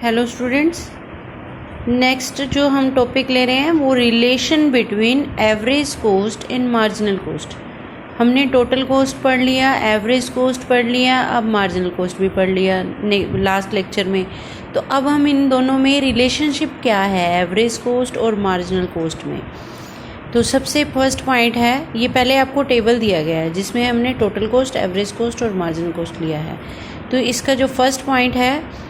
Hello students, next जो हम topic ले रहे हैं वो relation between average cost and marginal cost. हमने टोटल कॉस्ट पढ़ लिया, एवरेज कॉस्ट पढ़ लिया, अब मार्जिनल कॉस्ट भी पढ़ लिया लास्ट लेक्चर में। तो अब हम इन दोनों में रिलेशनशिप क्या है एवरेज कॉस्ट और मार्जिनल कॉस्ट में। तो सबसे फर्स्ट पॉइंट है, ये पहले आपको टेबल दिया गया है जिसमें हमने टोटल कॉस्ट, एवरेज कॉस्ट और मार्जिनल कॉस्ट लिया है। तो इसका जो फर्स्ट पॉइंट है,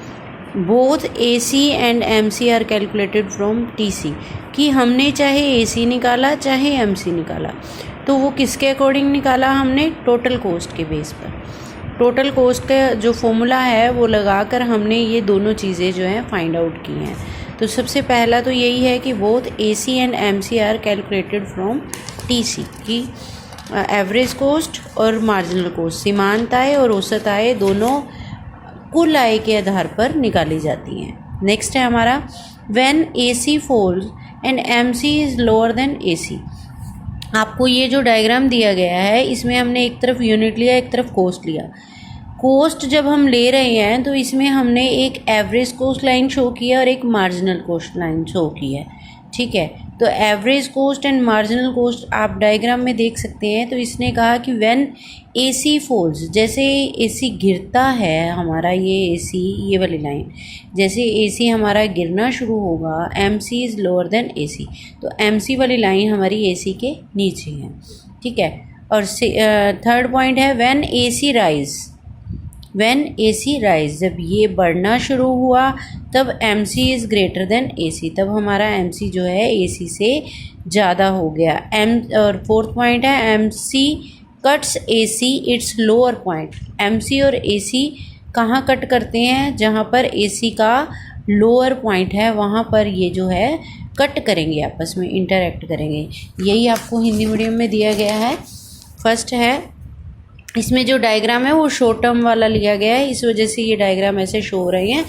both AC and MC are calculated from TC, कि हमने चाहे AC निकाला चाहे MC निकाला तो वो किसके अकॉर्डिंग निकाला, हमने टोटल कॉस्ट के बेस पर। टोटल कॉस्ट का जो फॉर्मूला है वो लगाकर हमने ये दोनों चीज़ें जो हैं फाइंड आउट की हैं। तो सबसे पहला तो यही है कि both AC and MC are calculated from TC, कि एवरेज कॉस्ट और मार्जिनल कॉस्ट, सीमांत आय और औसत आय दोनों कुल आय के आधार पर निकाली जाती हैं। नेक्स्ट है हमारा, when AC falls and MC is lower than AC। आपको ये जो डायग्राम दिया गया है इसमें हमने एक तरफ यूनिट लिया, एक तरफ कॉस्ट लिया। कॉस्ट जब हम ले रहे हैं तो इसमें हमने एक एवरेज कॉस्ट लाइन शो किया और एक मार्जिनल कॉस्ट लाइन शो की है, ठीक है। तो average cost and marginal cost आप डायग्राम में देख सकते हैं। तो इसने कहा कि व्हेन AC फॉल्स, जैसे AC गिरता है हमारा, ये AC ये वाली लाइन, जैसे AC हमारा गिरना शुरू होगा, MC is lower than AC, तो MC वाली लाइन हमारी AC के नीचे है, ठीक है। और थर्ड पॉइंट है, व्हेन AC राइज, जब ये बढ़ना शुरू हुआ तब MC is greater than AC, तब हमारा MC जो है AC से ज़्यादा हो गया। और फोर्थ पॉइंट है, MC cuts AC it's lower point. MC और AC कहाँ कट करते हैं, जहाँ पर AC का लोअर पॉइंट है वहाँ पर ये जो है कट करेंगे, आपस में इंटरेक्ट करेंगे। यही आपको हिंदी मीडियम में दिया गया है। फर्स्ट है, इसमें जो डायग्राम है वो शॉर्ट टर्म वाला लिया गया है, इस वजह से ये डायग्राम ऐसे शो हो रहे हैं।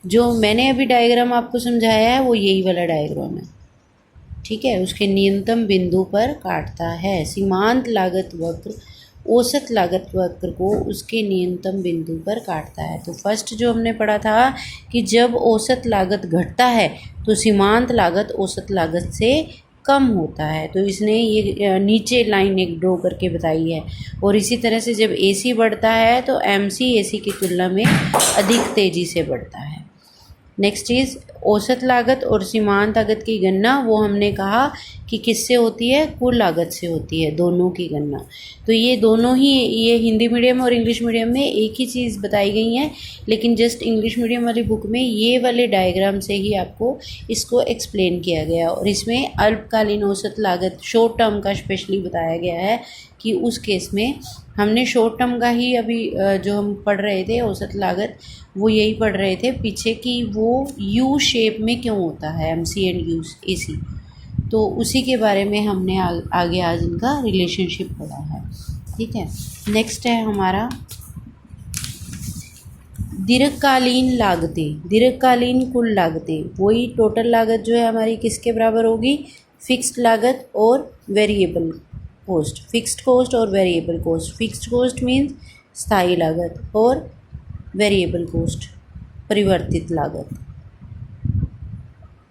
जो मैंने अभी डायग्राम आपको समझाया है वो यही वाला डायग्राम है, ठीक है। उसके न्यूनतम बिंदु पर काटता है, सीमांत लागत वक्र औसत लागत वक्र को उसके न्यूनतम बिंदु पर काटता है। तो फर्स्ट जो हमने पढ़ा था कि जब औसत लागत घटता है तो सीमांत लागत औसत लागत से कम होता है। तो इसने ये नीचे लाइन एक ड्रॉ करके बताई है। और इसी तरह से जब AC बढ़ता है तो MC AC की तुलना में अधिक तेज़ी से बढ़ता है। नेक्स्ट चीज़, औसत लागत और सीमांत लागत की गणना, वो हमने कहा कि किससे होती है, कुल लागत से होती है, दोनों की गणना। तो ये दोनों ही, ये हिंदी मीडियम और इंग्लिश मीडियम में एक ही चीज़ बताई गई है, लेकिन जस्ट इंग्लिश मीडियम वाली बुक में ये वाले डायग्राम से ही आपको इसको एक्सप्लेन किया गया। और इसमें अल्पकालीन औसत लागत, शॉर्ट टर्म का स्पेशली बताया गया है कि उस केस में हमने शॉर्ट टर्म का ही अभी जो हम पढ़ रहे थे औसत लागत, वो यही पढ़ रहे थे पीछे कि वो U शेप में क्यों होता है, MC एंड AC। तो उसी के बारे में हमने आगे आज इनका रिलेशनशिप पढ़ा है, ठीक है। नेक्स्ट है हमारा दीर्घकालीन लागतें, दीर्घकालीन कुल लागतें। वही टोटल लागत जो है हमारी किसके बराबर होगी, फिक्स्ड लागत और वेरिएबल कॉस्ट। फिक्स्ड कॉस्ट और variable cost, fixed cost means स्थायी लागत और वेरिएबल कॉस्ट परिवर्तित लागत।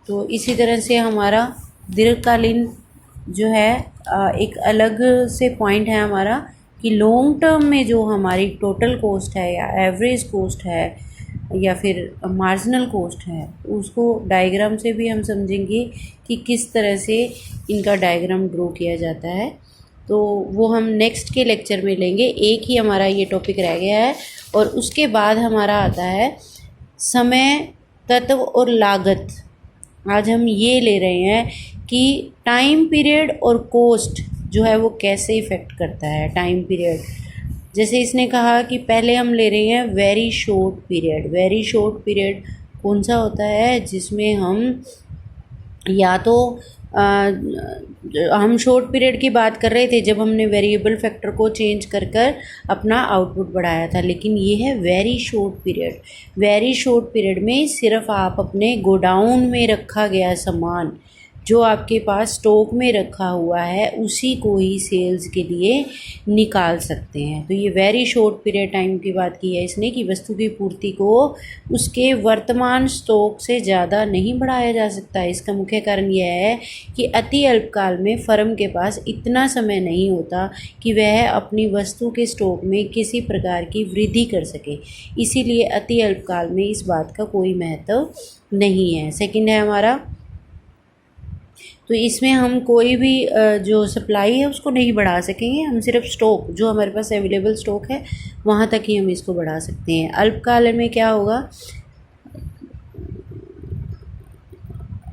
तो इसी तरह से हमारा दीर्घकालीन जो है एक अलग से पॉइंट है हमारा कि लॉन्ग टर्म में जो हमारी टोटल कॉस्ट है या एवरेज कॉस्ट है या फिर मार्जिनल कॉस्ट है, उसको डायग्राम से भी हम समझेंगे कि किस तरह से इनका डायग्राम ड्रॉ किया जाता है। तो वो हम नेक्स्ट के लेक्चर में लेंगे। एक ही हमारा ये टॉपिक रह गया है और उसके बाद हमारा आता है समय, तत्व और लागत। आज हम ये ले रहे हैं कि टाइम पीरियड और कॉस्ट जो है वो कैसे इफ़ेक्ट करता है। टाइम पीरियड, जैसे इसने कहा कि पहले हम ले रहे हैं very short period. Very short period कौन सा होता है, जिसमें हम या तो हम शॉर्ट पीरियड की बात कर रहे थे जब हमने वेरिएबल फैक्टर को चेंज कर अपना आउटपुट बढ़ाया था, लेकिन ये है very short period. Very short period में सिर्फ आप अपने गोडाउन में रखा गया सामान, जो आपके पास स्टॉक में रखा हुआ है उसी को ही सेल्स के लिए निकाल सकते हैं। तो ये वेरी शॉर्ट पीरियड टाइम की बात की है इसने कि वस्तु की पूर्ति को उसके वर्तमान स्टॉक से ज़्यादा नहीं बढ़ाया जा सकता। इसका मुख्य कारण यह है कि अति अल्पकाल में फर्म के पास इतना समय नहीं होता कि वह अपनी वस्तु के स्टॉक में किसी प्रकार की वृद्धि कर सके, इसीलिए अति अल्पकाल में इस बात का कोई महत्व नहीं है। सेकंड है हमारा, तो इसमें हम कोई भी जो सप्लाई है उसको नहीं बढ़ा सकेंगे, हम सिर्फ स्टॉक जो हमारे पास अवेलेबल स्टॉक है वहाँ तक ही हम इसको बढ़ा सकते हैं। अल्पकाल में क्या होगा,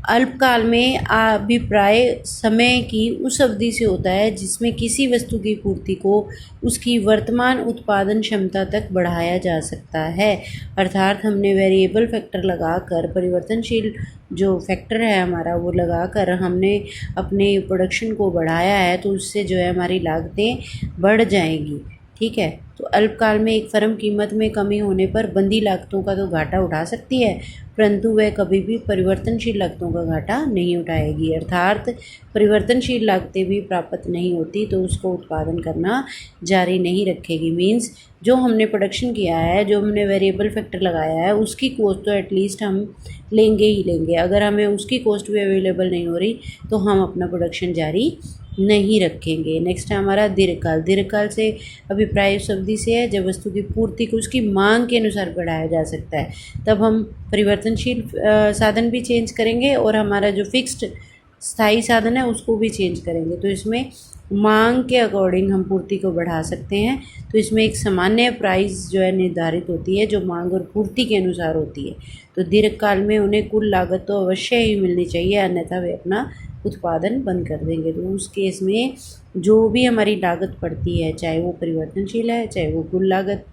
अल्पकाल में अभिप्राय समय की उस अवधि से होता है जिसमें किसी वस्तु की पूर्ति को उसकी वर्तमान उत्पादन क्षमता तक बढ़ाया जा सकता है। अर्थात हमने वेरिएबल फैक्टर लगाकर, परिवर्तनशील जो फैक्टर है हमारा वो लगाकर हमने अपने प्रोडक्शन को बढ़ाया है, तो उससे जो है हमारी लागतें बढ़ जाएंगी। ठीक है, तो अल्पकाल में एक फर्म कीमत में कमी होने पर बंदी लागतों का तो घाटा उठा सकती है, परंतु वह कभी भी परिवर्तनशील लागतों का घाटा नहीं उठाएगी। अर्थात परिवर्तनशील लागतें भी प्राप्त नहीं होती तो उसको उत्पादन करना जारी नहीं रखेगी। मीन्स जो हमने प्रोडक्शन किया है, जो हमने वेरिएबल फैक्टर लगाया है, उसकी कॉस्ट तो एटलीस्ट हम लेंगे ही लेंगे। अगर हमें उसकी कॉस्ट भी अवेलेबल नहीं हो रही तो हम अपना प्रोडक्शन जारी नहीं रखेंगे। नेक्स्ट है हमारा दीर्घकाल। दीर्घकाल से अभिप्राय उस अवधि से है जब वस्तु की पूर्ति को उसकी मांग के अनुसार बढ़ाया जा सकता है। तब हम परिवर्तनशील साधन भी चेंज करेंगे और हमारा जो फिक्स्ड स्थायी साधन है उसको भी चेंज करेंगे। तो इसमें मांग के अकॉर्डिंग हम पूर्ति को बढ़ा सकते हैं। तो इसमें एक सामान्य प्राइस जो है निर्धारित होती है जो मांग और पूर्ति के अनुसार होती है। तो दीर्घकाल में उन्हें कुल लागत तो अवश्य ही मिलनी चाहिए, अन्यथा वे अपना उत्पादन बंद कर देंगे। तो उस केस में जो भी हमारी लागत पड़ती है, चाहे वो परिवर्तनशील है, चाहे वो कुल लागत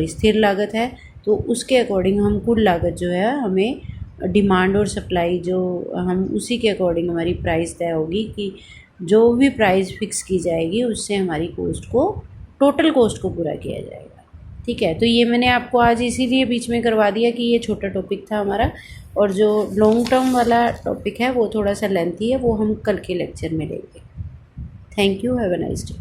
स्थिर लागत है, तो उसके अकॉर्डिंग हम कुल लागत जो है हमें डिमांड और सप्लाई जो हम उसी के अकॉर्डिंग हमारी प्राइस तय होगी कि जो भी प्राइस फिक्स की जाएगी उससे हमारी कॉस्ट को, टोटल कॉस्ट को पूरा किया जाएगा। ठीक है, तो ये मैंने आपको आज इसीलिए बीच में करवा दिया कि ये छोटा टॉपिक था हमारा, और जो लॉन्ग टर्म वाला टॉपिक है वो थोड़ा सा लेंथी है, वो हम कल के लेक्चर में लेंगे। Thank you, have a nice day.